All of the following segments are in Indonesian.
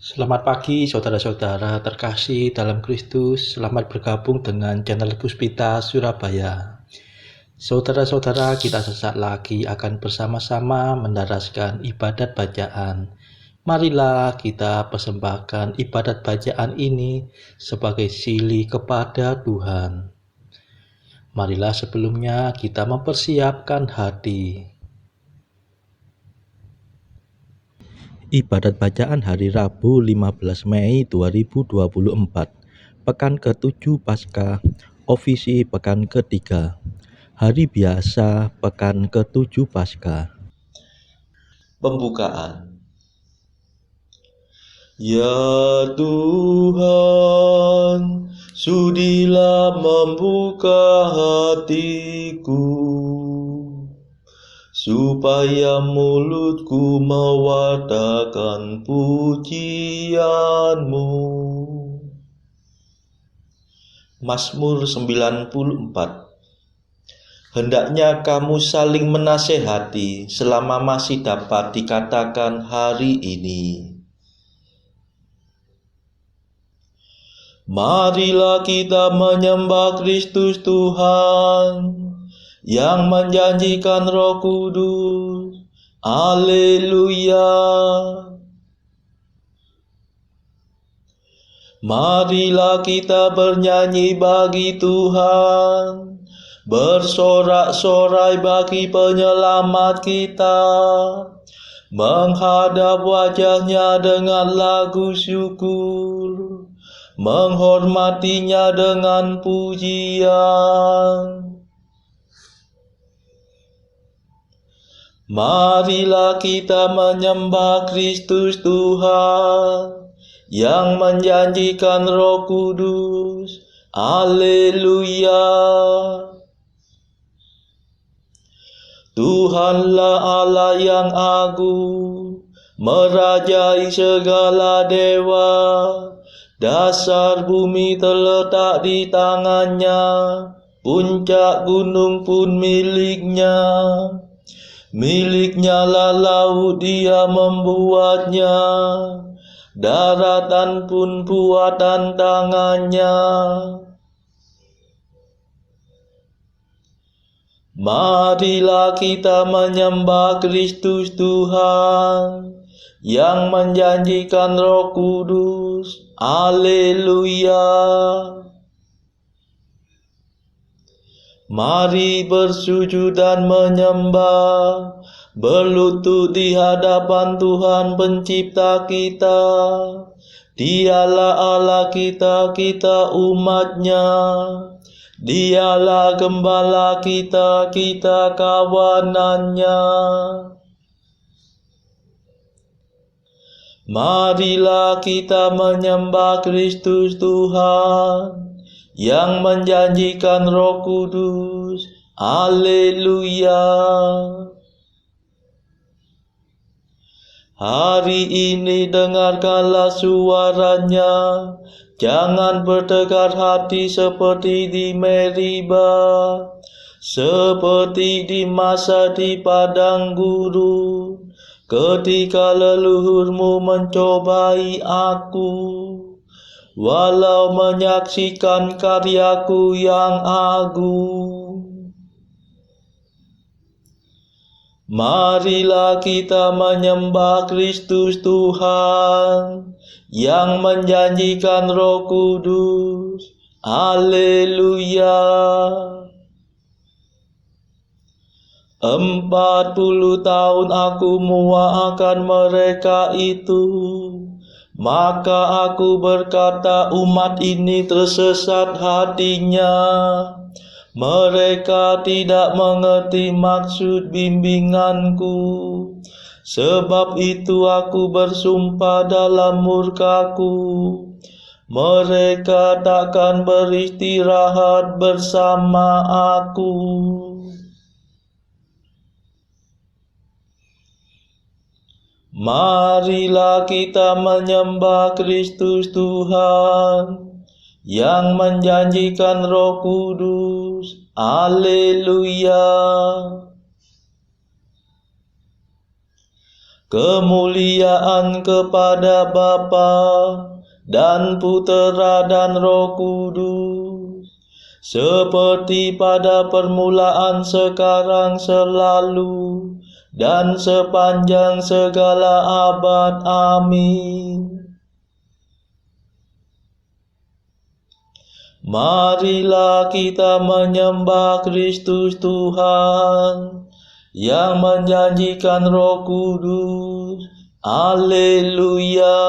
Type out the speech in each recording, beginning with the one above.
Selamat pagi saudara-saudara terkasih dalam Kristus. Selamat bergabung dengan channel Puspita Surabaya. Saudara-saudara, kita sesaat lagi akan bersama-sama mendaraskan ibadat bacaan. Marilah kita persembahkan ibadat bacaan ini sebagai sili kepada Tuhan. Marilah sebelumnya kita mempersiapkan hati. Ibadat bacaan hari Rabu 15 Mei 2024, Pekan ke-7 Paskah, Ofisi Pekan ke-3, Hari Biasa Pekan ke-7 Paskah. Pembukaan. Ya Tuhan, sudilah membuka hatiku, supaya mulutku mewartakan pujian-Mu. Mazmur 94. Hendaknya kamu saling menasehati selama masih dapat dikatakan hari ini. Marilah kita menyembah Kristus Tuhan yang menjanjikan Roh Kudus. Haleluya. Marilah kita bernyanyi bagi Tuhan, bersorak-sorai bagi penyelamat kita, menghadap wajahnya dengan lagu syukur, menghormatinya dengan pujian. Marilah kita menyembah Kristus Tuhan yang menjanjikan Roh Kudus. Haleluya. Tuhanlah Allah yang agung, merajai segala dewa. Dasar bumi terletak di tangannya, puncak gunung pun miliknya. Miliknya lah laut, dia membuatnya, daratan pun buatan tangannya. Marilah kita menyembah Kristus Tuhan yang menjanjikan Roh Kudus. Haleluya. Mari bersujud dan menyembah, berlutut di hadapan Tuhan pencipta kita. Dialah Allah kita, kita umatnya. Dialah gembala kita, kita kawanannya. Marilah kita menyembah Kristus Tuhan yang menjanjikan Roh Kudus. Haleluya. Hari ini dengarkanlah suaranya, jangan bertegar hati seperti di Meriba, seperti di masa di padang gurun, ketika leluhurmu mencobai aku, walau menyaksikan karyaku yang agung. Marilah kita menyembah Kristus Tuhan yang menjanjikan Roh Kudus. Haleluya. 40 tahun aku muak akan mereka itu. Maka aku berkata, umat ini tersesat hatinya. Mereka tidak mengerti maksud bimbinganku. Sebab itu aku bersumpah dalam murkaku, mereka takkan beristirahat bersama aku. Marilah kita menyembah Kristus Tuhan yang menjanjikan Roh Kudus. Haleluya. Kemuliaan kepada Bapa dan Putera dan Roh Kudus, seperti pada permulaan, sekarang, selalu, dan sepanjang segala abad. Amin. Marilah kita menyembah Kristus Tuhan yang menjanjikan Roh Kudus. Haleluya.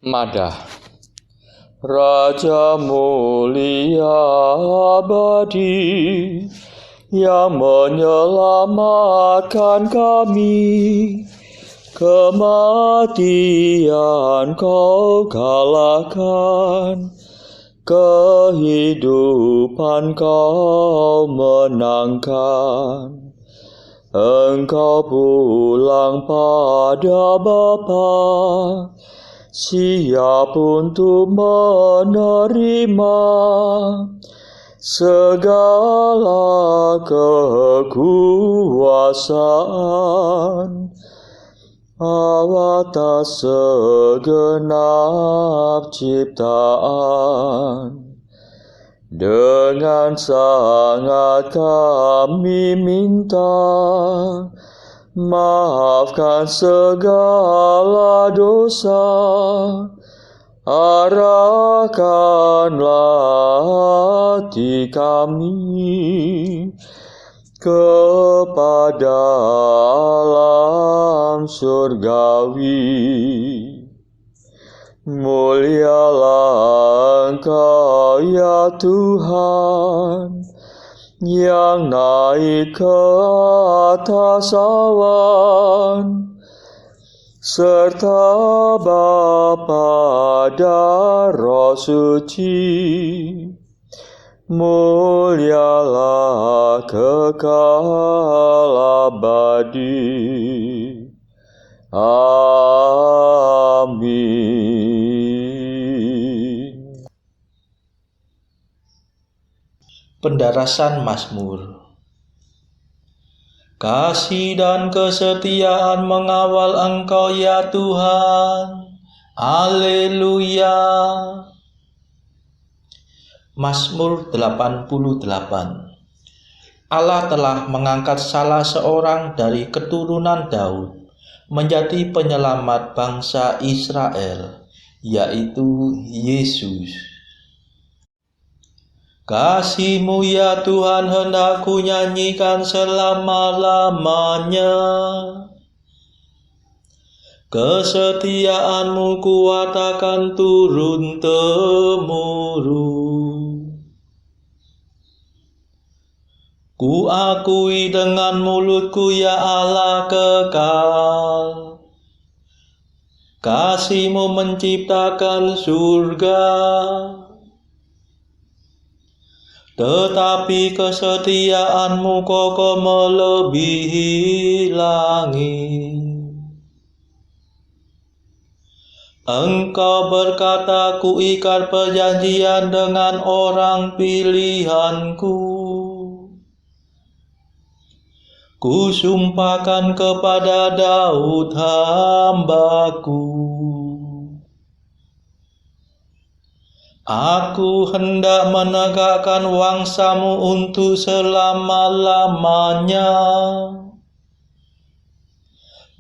Madah. Raja mulia abadi yang menyelamatkan kami, kematian Kau kalahkan, kehidupan Kau menangkan. Engkau pulang pada Bapa, siap untuk menerima segala kekuasaan atas segenap ciptaan. Dengan sangat kami minta, maafkan segala dosa, arahkanlah hati kami kepada alam surgawi. Mulialah Engkau ya Tuhan, yang naik ke atas awan, serta Bapa dan Roh Suci. Mulialah kekal abadi. Amin. Pendarasan Mazmur. Kasih dan kesetiaan mengawal Engkau ya Tuhan. Haleluya. Mazmur 88. Allah telah mengangkat salah seorang dari keturunan Daud menjadi penyelamat bangsa Israel, yaitu Yesus. Kasih-Mu ya Tuhan hendak ku nyanyikan selama-lamanya. Kesetiaan-Mu kuwatakan turun-temurun. Ku akui dengan mulutku ya Allah kekal. Kasih-Mu menciptakan surga, tetapi kesetiaan-Mu kokoh melebihi langit. Engkau berkata, ku ikat perjanjian dengan orang pilihanku. Ku sumpahkan kepada Daud hamba-Ku. Aku hendak menegakkan wangsa-Mu untuk selama-lamanya,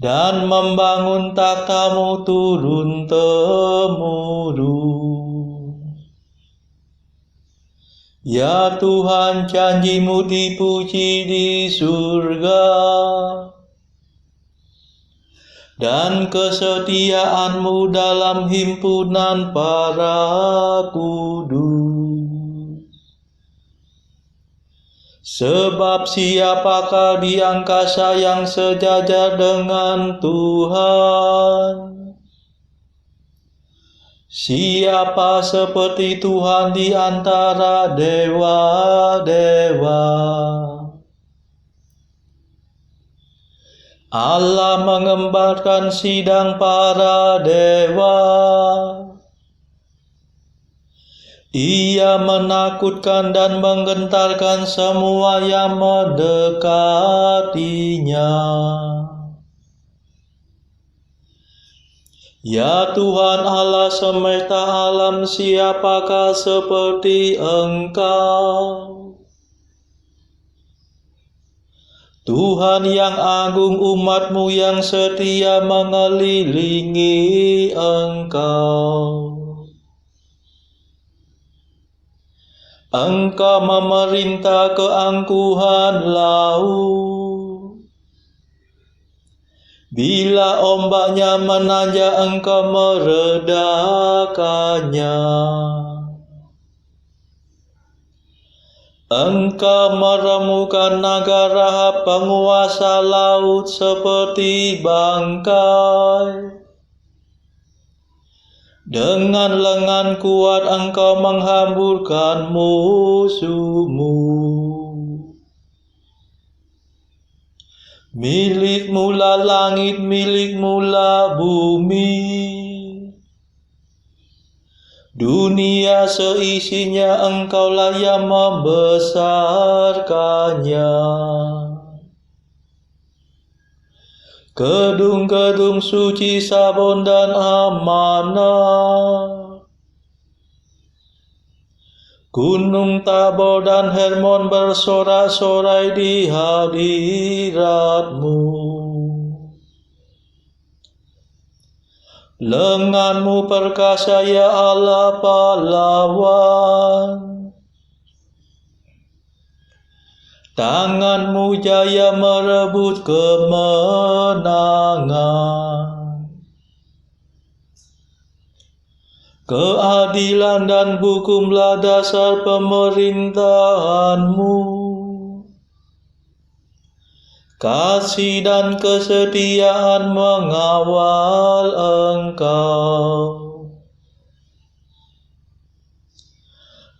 dan membangun takhta-Mu turun-temurun. Ya Tuhan, janji-Mu dipuji di surga, dan kesetiaan-Mu dalam himpunan para kudus. Sebab siapakah di angkasa yang sejajar dengan Tuhan? Siapa seperti Tuhan di antara dewa-dewa? Allah mengembarkan sidang para dewa. Ia menakutkan dan menggentarkan semua yang mendekatinya. Ya Tuhan Allah semesta alam, siapakah seperti Engkau? Tuhan yang agung, umat-Mu yang setia mengelilingi Engkau. Engkau memerintah keangkuhan laut. Bila ombaknya menanjak, Engkau meredakannya. Engkau meremukan naga Rahab, penguasa laut, seperti bangkai. Dengan lengan kuat Engkau menghamburkan musuh-Mu. Milik-Mu lah langit, milik-Mu lah bumi. Dunia seisinya Engkaulah yang membesarkannya. Gedung-gedung suci, Sabon dan amanah. Gunung Tabor dan Hermon bersorak-sorai di hadirat-Mu. Lengan-Mu perkasa, ya Allah pahlawan. Tangan-Mu jaya merebut kemenangan. Keadilan dan hukumlah dasar pemerintahan-Mu. Kasih dan kesetiaan mengawal Engkau.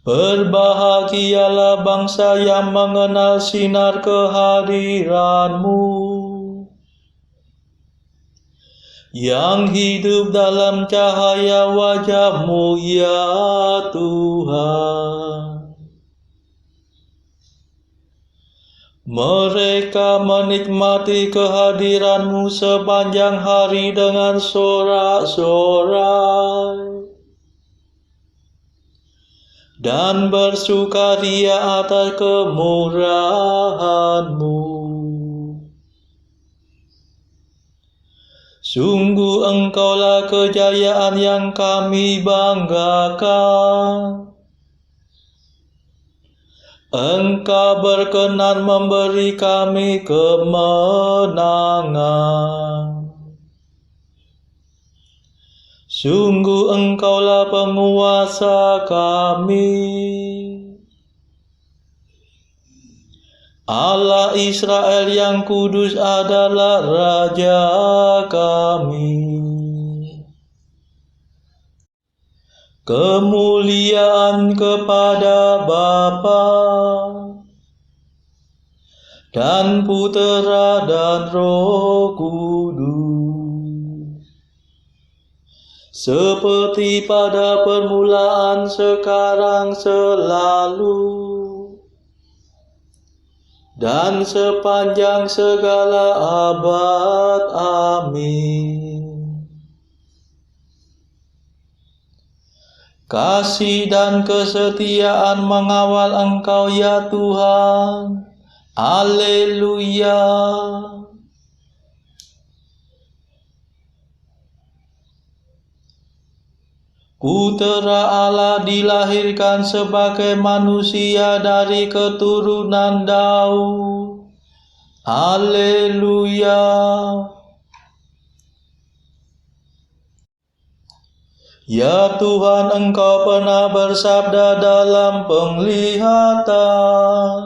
Berbahagialah bangsa yang mengenal sinar kehadiran-Mu, yang hidup dalam cahaya wajah-Mu, ya Tuhan. Mereka menikmati kehadiran-Mu sepanjang hari dengan sorak-sorai dan bersukaria atas kemurahan-Mu. Sungguh Engkaulah kejayaan yang kami banggakan. Engkau berkenan memberi kami kemenangan. Sungguh Engkaulah penguasa kami. Allah Israel yang kudus adalah Raja kami. Kemuliaan kepada Bapa dan Putera dan Roh Kudus, seperti pada permulaan, sekarang, selalu, dan sepanjang segala abad. Amin. Kasih dan kesetiaan mengawal Engkau, ya Tuhan. Haleluya. Putera Allah dilahirkan sebagai manusia dari keturunan Daud. Haleluya. Ya Tuhan, Engkau pernah bersabda dalam penglihatan.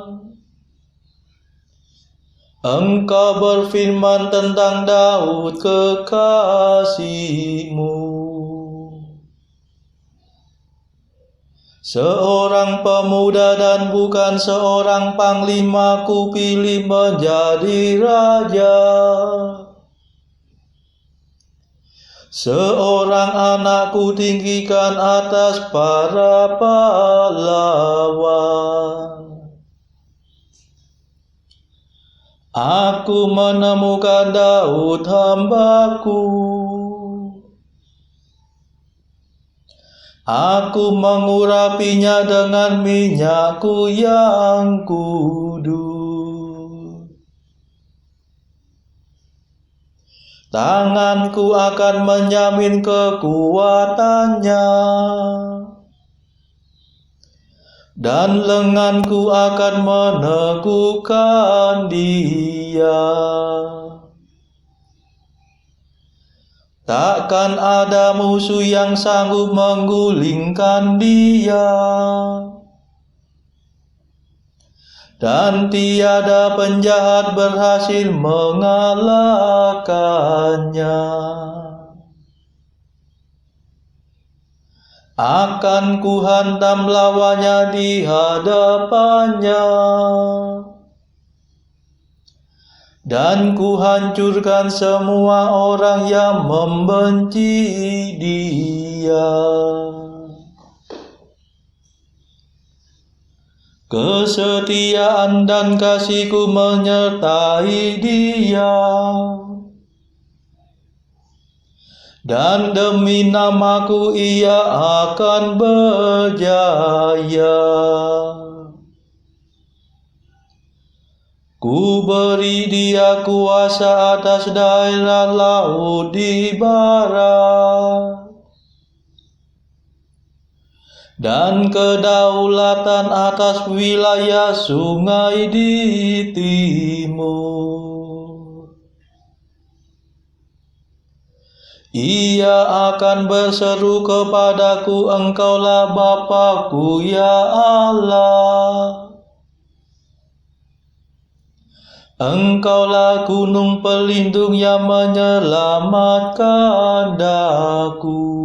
Engkau berfirman tentang Daud kekasih-Mu. Seorang pemuda dan bukan seorang panglima kupilih menjadi raja. Seorang anakku tinggikan atas para pahlawan. Aku menemukan Daud hambaku. Aku mengurapinya dengan minyakku yang kudus. Tanganku akan menjamin kekuatannya, dan lenganku akan meneguhkan dia. Takkan ada musuh yang sanggup menggulingkan dia, dan tiada penjahat berhasil mengalahkannya. Akan kuhantam lawannya di hadapannya, dan kuhancurkan semua orang yang membenci dia. Kesetiaan dan kasihku menyertai dia, dan demi namaku ia akan berjaya. Ku beri dia kuasa atas daerah laut di barat, dan kedaulatan atas wilayah sungai di timur. Ia akan berseru kepadaku, Engkaulah Bapa-Ku ya Allah. Engkaulah gunung pelindung yang menyelamatkan daku.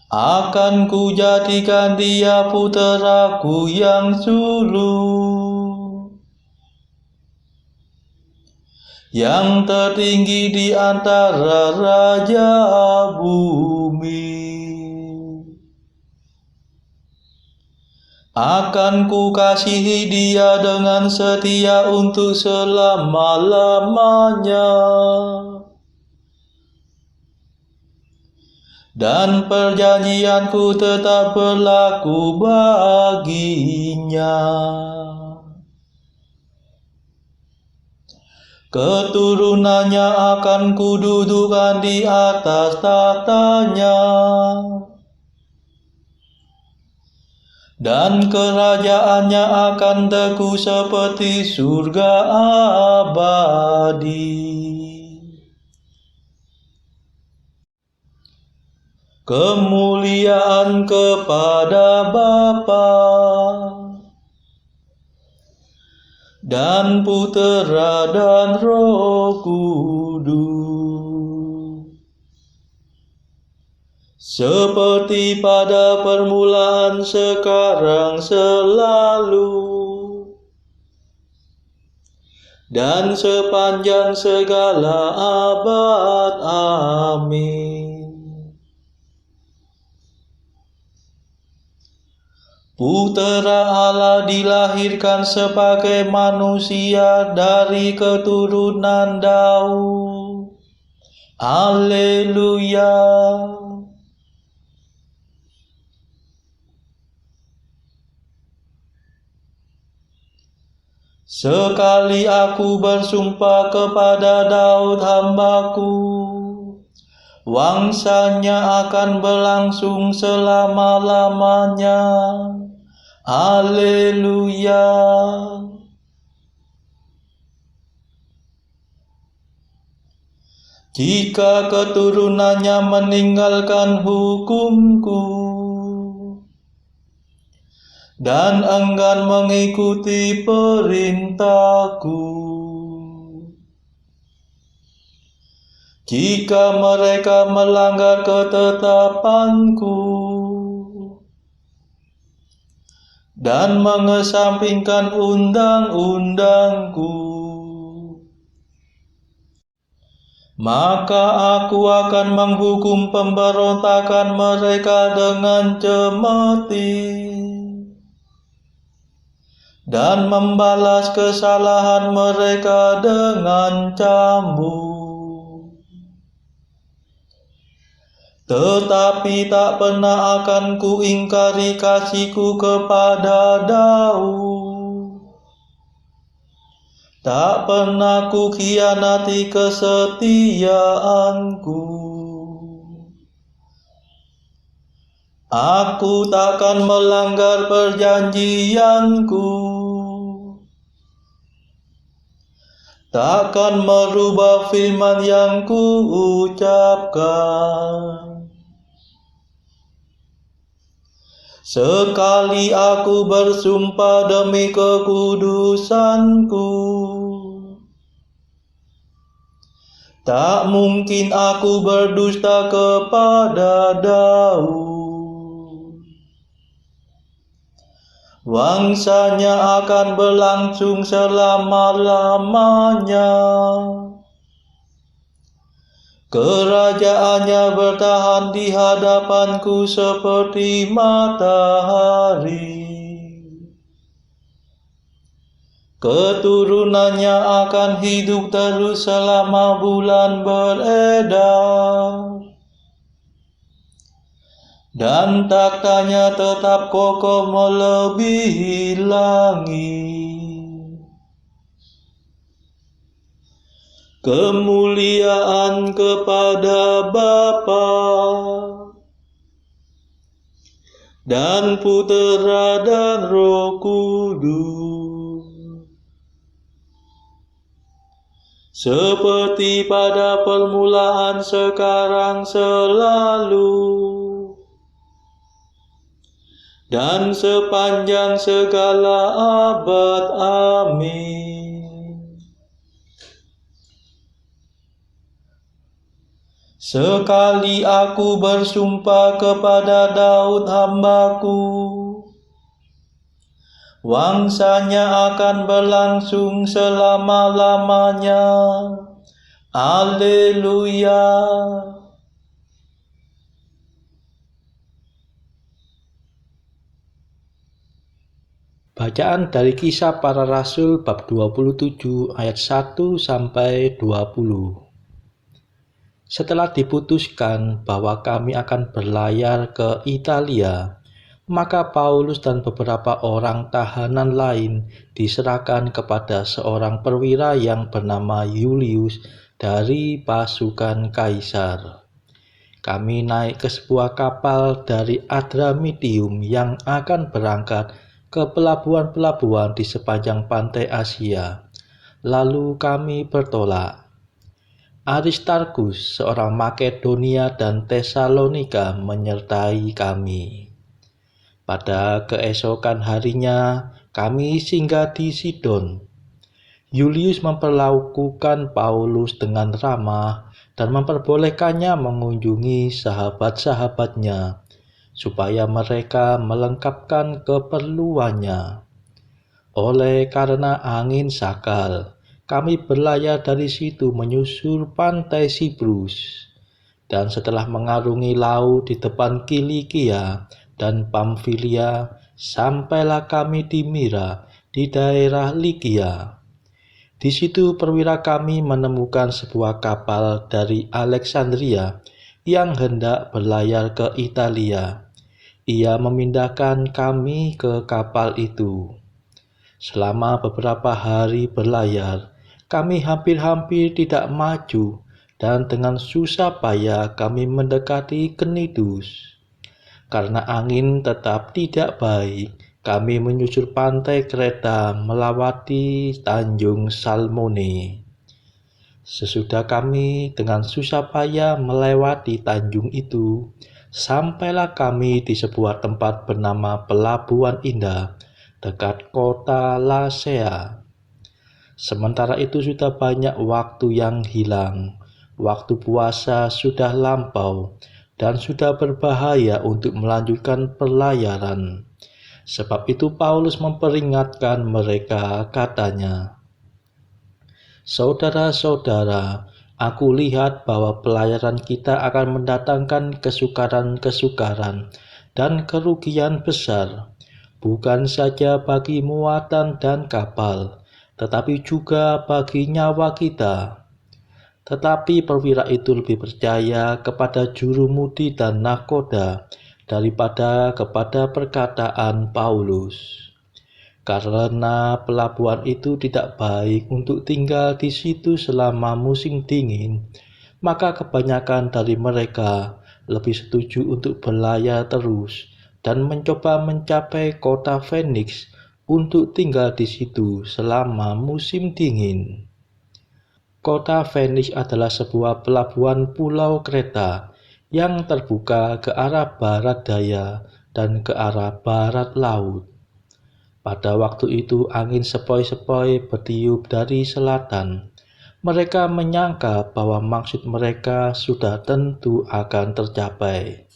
Akan kujadikan dia puteraku yang sulung, yang tertinggi di antara raja bumi. Akan kukasihi dia dengan setia untuk selama-lamanya, dan perjanjianku tetap berlaku baginya. Keturunannya akan kududukan di atas tahtanya, dan kerajaannya akan teguh seperti surga abadi. Kemuliaan kepada Bapa dan Putera dan Roh Kudus, seperti pada permulaan, sekarang, selalu, dan sepanjang segala abad. Amin. Putera Allah dilahirkan sebagai manusia dari keturunan Daud. Haleluya. Sekali aku bersumpah kepada Daud hambaku, wangsanya akan berlangsung selama-lamanya. Haleluya. Jika keturunannya meninggalkan hukumku dan enggan mengikuti perintahku, jika mereka melanggar ketetapanku dan mengesampingkan undang-undangku, maka aku akan menghukum pemberontakan mereka dengan cemeti dan membalas kesalahan mereka dengan cambuk. Tetapi tak pernah akan kuingkari kasihku kepada Daud. Tak pernah ku khianati kesetiaanku. Aku takkan melanggar perjanjianku. Takkan merubah firman yang ku ucapkan. Sekali aku bersumpah demi kekudusanku, tak mungkin aku berdusta kepada Daud. Wangsanya akan berlangsung selama-lamanya. Kerajaannya bertahan di hadapanku seperti matahari. Keturunannya akan hidup terus selama bulan beredar. Dan taktanya tetap kokoh melebihi langit. Kemuliaan kepada Bapa dan Putera dan Roh Kudus, seperti pada permulaan, sekarang, selalu, dan sepanjang segala abad. Amin. Sekali aku bersumpah kepada Daud hambaku, wangsanya akan berlangsung selama-lamanya. Haleluya. Bacaan dari Kisah Para Rasul bab 27 ayat 1 sampai 20. Setelah diputuskan bahwa kami akan berlayar ke Italia, maka Paulus dan beberapa orang tahanan lain diserahkan kepada seorang perwira yang bernama Julius dari pasukan Kaisar. Kami naik ke sebuah kapal dari Adramitium yang akan berangkat ke pelabuhan-pelabuhan di sepanjang pantai Asia. Lalu kami bertolak. Aristarkus, seorang Makedonia dan Tesalonika menyertai kami. Pada keesokan harinya, kami singgah di Sidon. Julius memperlakukan Paulus dengan ramah dan memperbolehkannya mengunjungi sahabat-sahabatnya, supaya mereka melengkapkan keperluannya. Oleh karena angin sakal, kami berlayar dari situ menyusur pantai Siprus, dan setelah mengarungi laut di depan Kilikia dan Pamfilia, sampailah kami di Mira di daerah Likia. Di situ perwira kami menemukan sebuah kapal dari Alexandria yang hendak berlayar ke Italia. Ia memindahkan kami ke kapal itu. Selama beberapa hari berlayar, kami hampir-hampir tidak maju, dan dengan susah payah kami mendekati Knidus. Karena angin tetap tidak baik, kami menyusur pantai Kreta melewati Tanjung Salmone. Sesudah kami dengan susah payah melewati tanjung itu, sampailah kami di sebuah tempat bernama Pelabuhan Indah, dekat kota Lasea. Sementara itu sudah banyak waktu yang hilang. Waktu puasa sudah lampau dan sudah berbahaya untuk melanjutkan pelayaran. Sebab itu Paulus memperingatkan mereka, katanya, "Saudara-saudara, Aku lihat bahwa pelayaran kita akan mendatangkan kesukaran-kesukaran dan kerugian besar, bukan saja bagi muatan dan kapal, tetapi juga bagi nyawa kita. Tetapi perwira itu lebih percaya kepada jurumudi dan nahkoda daripada kepada perkataan Paulus. Karena pelabuhan itu tidak baik untuk tinggal di situ selama musim dingin, maka kebanyakan dari mereka lebih setuju untuk berlayar terus dan mencoba mencapai kota Phoenix untuk tinggal di situ selama musim dingin. Kota Phoenix adalah sebuah pelabuhan pulau Kreta yang terbuka ke arah barat daya dan ke arah barat laut. Pada waktu itu angin sepoi-sepoi bertiup dari selatan. Mereka menyangka bahwa maksud mereka sudah tentu akan tercapai.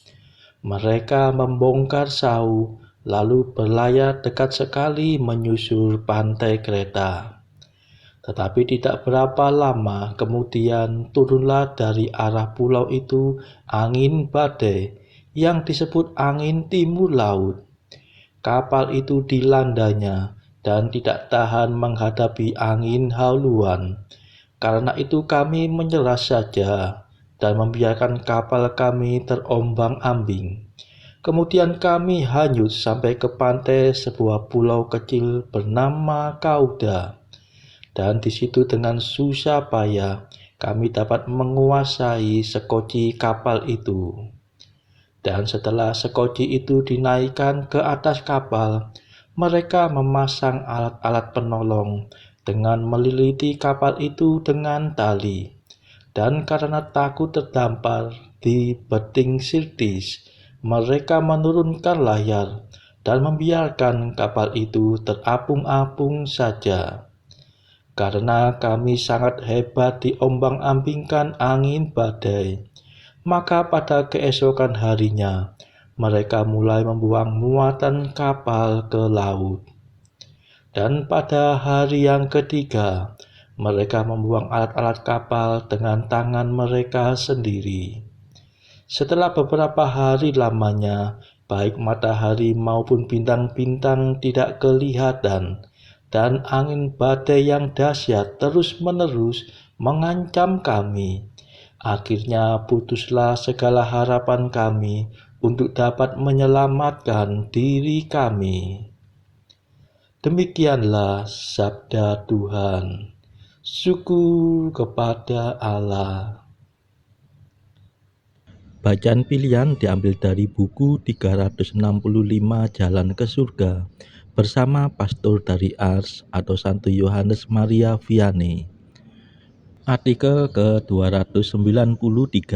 Mereka membongkar sau, lalu berlayar dekat sekali menyusur pantai Kreta. Tetapi tidak berapa lama kemudian turunlah dari arah pulau itu angin badai yang disebut angin timur laut. Kapal itu dilandanya dan tidak tahan menghadapi angin haluan. Karena itu kami menyerah saja dan membiarkan kapal kami terombang-ambing. Kemudian kami hanyut sampai ke pantai sebuah pulau kecil bernama Kauda. Dan di situ dengan susah payah kami dapat menguasai sekoci kapal itu. Dan setelah sekoci itu dinaikkan ke atas kapal, mereka memasang alat-alat penolong dengan meliliti kapal itu dengan tali. Dan karena takut terdampar di beting Sirtis, mereka menurunkan layar dan membiarkan kapal itu terapung-apung saja. Karena kami sangat hebat diombang-ambingkan angin badai, maka pada keesokan harinya, mereka mulai membuang muatan kapal ke laut. Dan pada hari yang ketiga, mereka membuang alat-alat kapal dengan tangan mereka sendiri. Setelah beberapa hari lamanya, baik matahari maupun bintang-bintang tidak kelihatan, dan angin badai yang dahsyat terus-menerus mengancam kami. Akhirnya putuslah segala harapan kami untuk dapat menyelamatkan diri kami. Demikianlah sabda Tuhan. Syukur kepada Allah. Bacaan pilihan diambil dari buku 365 Jalan ke Surga bersama pastor dari Ars atau Santo Yohanes Maria Vianney. Artikel ke-293.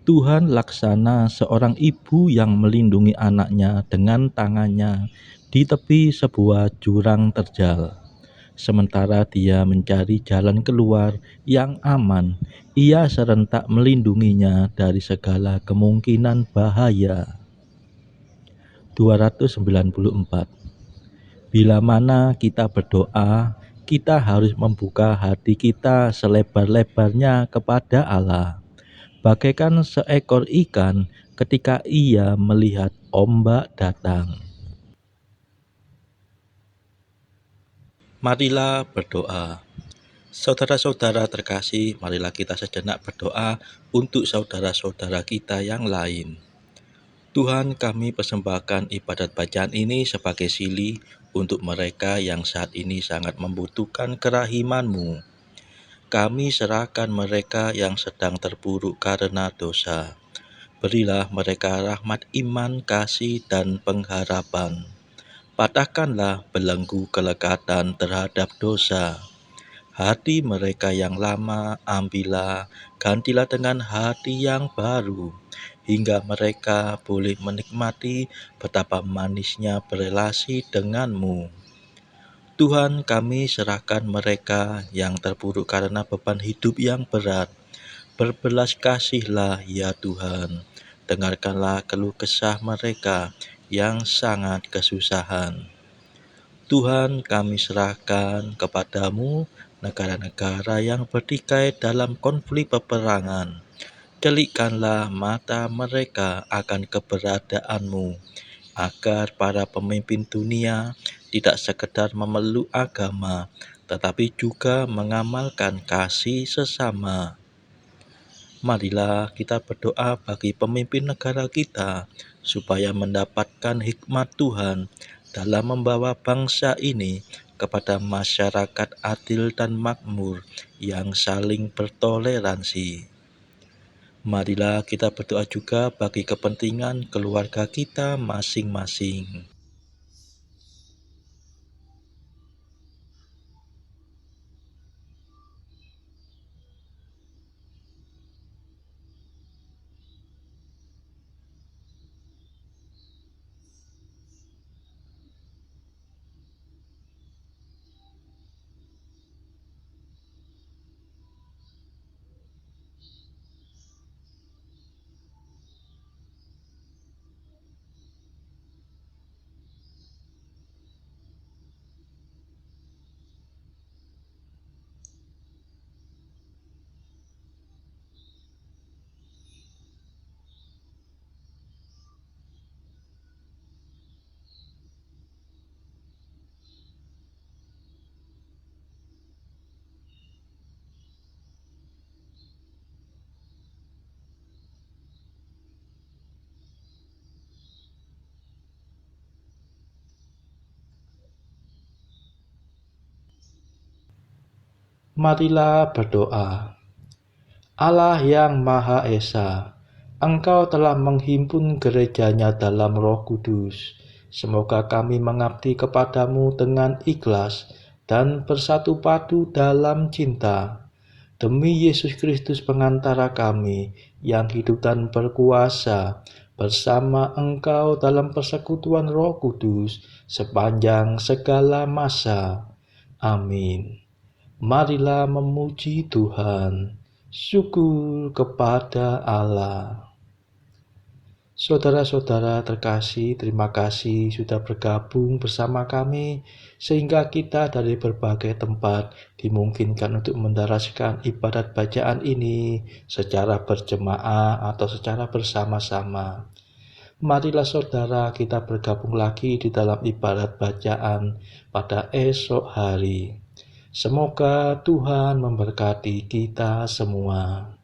Tuhan laksana seorang ibu yang melindungi anaknya dengan tangannya di tepi sebuah jurang terjal. Sementara dia mencari jalan keluar yang aman, ia serentak melindunginya dari segala kemungkinan bahaya. 294. Bila mana kita berdoa, kita harus membuka hati kita selebar-lebarnya kepada Allah. Bagaikan seekor ikan ketika ia melihat ombak datang. Marilah berdoa. Saudara-saudara terkasih, marilah kita sejenak berdoa untuk saudara-saudara kita yang lain. Tuhan, kami persembahkan ibadat bacaan ini sebagai sili untuk mereka yang saat ini sangat membutuhkan kerahiman-Mu. Kami serahkan mereka yang sedang terpuruk karena dosa. Berilah mereka rahmat iman, kasih, dan pengharapan. Patahkanlah belenggu kelekatan terhadap dosa. Hati mereka yang lama ambillah, gantilah dengan hati yang baru, hingga mereka boleh menikmati betapa manisnya berelasi denganmu. Tuhan, kami serahkan mereka yang terpuruk karena beban hidup yang berat. Berbelas kasihlah ya Tuhan, dengarkanlah keluh kesah mereka yang sangat kesusahan. Tuhan, kami serahkan kepadamu negara-negara yang bertikai dalam konflik peperangan. Delikkanlah mata mereka akan keberadaanmu, agar para pemimpin dunia tidak sekedar memeluk agama, tetapi juga mengamalkan kasih sesama. Marilah kita berdoa bagi pemimpin negara kita, supaya mendapatkan hikmat Tuhan dalam membawa bangsa ini kepada masyarakat adil dan makmur yang saling bertoleransi. Marilah kita berdoa juga bagi kepentingan keluarga kita masing-masing. Marilah berdoa. Allah yang Maha Esa, Engkau telah menghimpun gerejanya dalam Roh Kudus. Semoga kami mengabdi kepadamu dengan ikhlas dan bersatu padu dalam cinta. Demi Yesus Kristus pengantara kami yang hidup dan berkuasa bersama Engkau dalam persekutuan Roh Kudus sepanjang segala masa. Amin. Marilah memuji Tuhan. Syukur kepada Allah. Saudara-saudara terkasih, terima kasih sudah bergabung bersama kami, sehingga kita dari berbagai tempat dimungkinkan untuk mendaraskan ibadat bacaan ini secara berjemaah atau secara bersama-sama. Marilah saudara kita bergabung lagi di dalam ibadat bacaan pada esok hari. Semoga Tuhan memberkati kita semua.